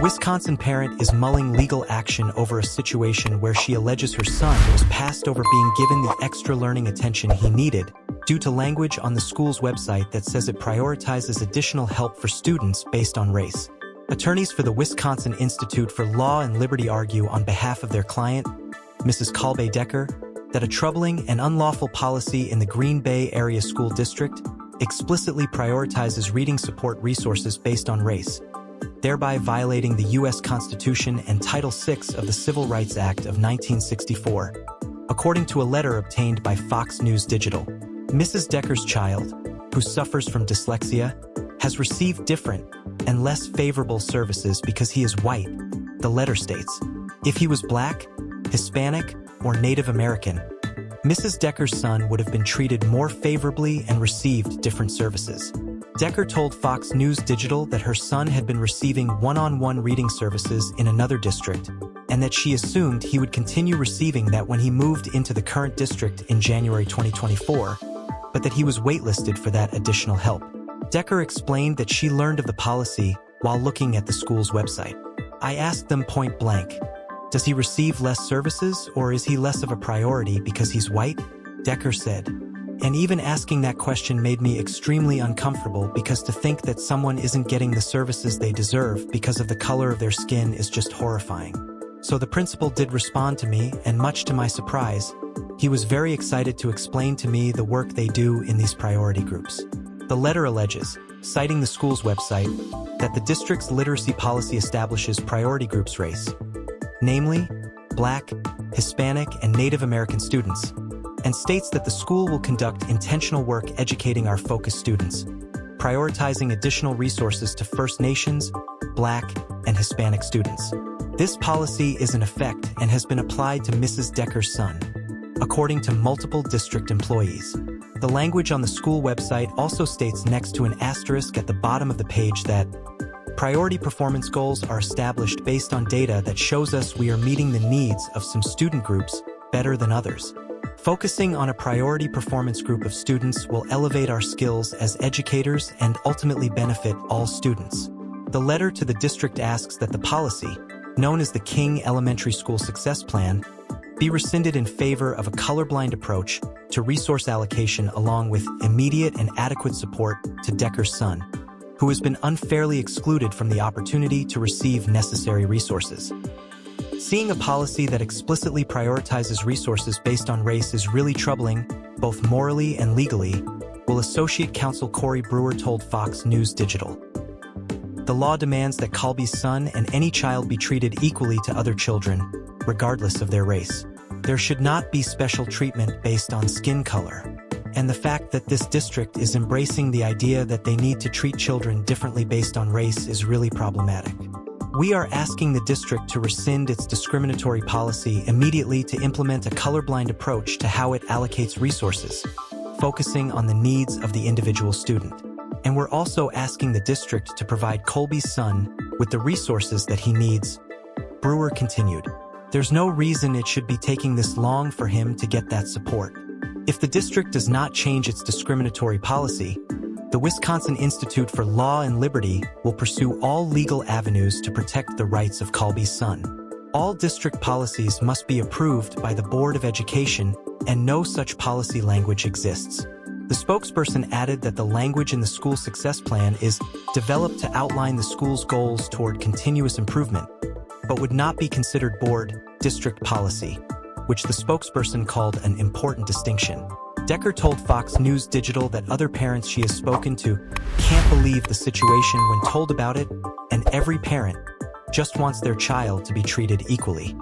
Wisconsin parent is mulling legal action over a situation where she alleges her son was passed over being given the extra learning attention he needed due to language on the school's website that says it prioritizes additional help for students based on race. Attorneys for the Wisconsin Institute for Law and Liberty argue on behalf of their client, Mrs. Colbey Decker, that a troubling and unlawful policy in the Green Bay Area School District explicitly prioritizes reading support resources based on race, thereby violating the U.S. Constitution and Title VI of the Civil Rights Act of 1964. According to a letter obtained by Fox News Digital, Mrs. Decker's child, who suffers from dyslexia, has received different and less favorable services because he is white, the letter states. If he was Black, Hispanic, or Native American, Mrs. Decker's son would have been treated more favorably and received different services. Decker told Fox News Digital that her son had been receiving one-on-one reading services in another district, and that she assumed he would continue receiving that when he moved into the current district in January 2024, but that he was waitlisted for that additional help. Decker explained that she learned of the policy while looking at the school's website. I asked them point blank, does he receive less services or is he less of a priority because he's white? Decker said. And even asking that question made me extremely uncomfortable because to think that someone isn't getting the services they deserve because of the color of their skin is just horrifying. So the principal did respond to me, and much to my surprise, he was very excited to explain to me the work they do in these priority groups. The letter alleges, citing the school's website, that the district's literacy policy establishes priority groups race, namely, Black, Hispanic, and Native American students, and states that the school will conduct intentional work educating our focus students, prioritizing additional resources to First Nations, Black, and Hispanic students. This policy is in effect and has been applied to Mrs. Decker's son, according to multiple district employees. The language on the school website also states next to an asterisk at the bottom of the page that priority performance goals are established based on data that shows us we are meeting the needs of some student groups better than others. Focusing on a priority performance group of students will elevate our skills as educators and ultimately benefit all students. The letter to the district asks that the policy, known as the King Elementary School Success Plan, be rescinded in favor of a colorblind approach to resource allocation along with immediate and adequate support to Decker's son, who has been unfairly excluded from the opportunity to receive necessary resources. Seeing a policy that explicitly prioritizes resources based on race is really troubling, both morally and legally, will Associate Counsel Corey Brewer told Fox News Digital. The law demands that Colbey's son and any child be treated equally to other children, regardless of their race. There should not be special treatment based on skin color. And the fact that this district is embracing the idea that they need to treat children differently based on race is really problematic. We are asking the district to rescind its discriminatory policy immediately to implement a colorblind approach to how it allocates resources, focusing on the needs of the individual student. And we're also asking the district to provide Colbey's son with the resources that he needs. Brewer continued, there's no reason it should be taking this long for him to get that support. If the district does not change its discriminatory policy, the Wisconsin Institute for Law and Liberty will pursue all legal avenues to protect the rights of Colbey's son. All district policies must be approved by the Board of Education, and no such policy language exists. The spokesperson added that the language in the school success plan is developed to outline the school's goals toward continuous improvement, but would not be considered board-district policy, which the spokesperson called an important distinction. Decker told Fox News Digital that other parents she has spoken to can't believe the situation when told about it, and every parent just wants their child to be treated equally.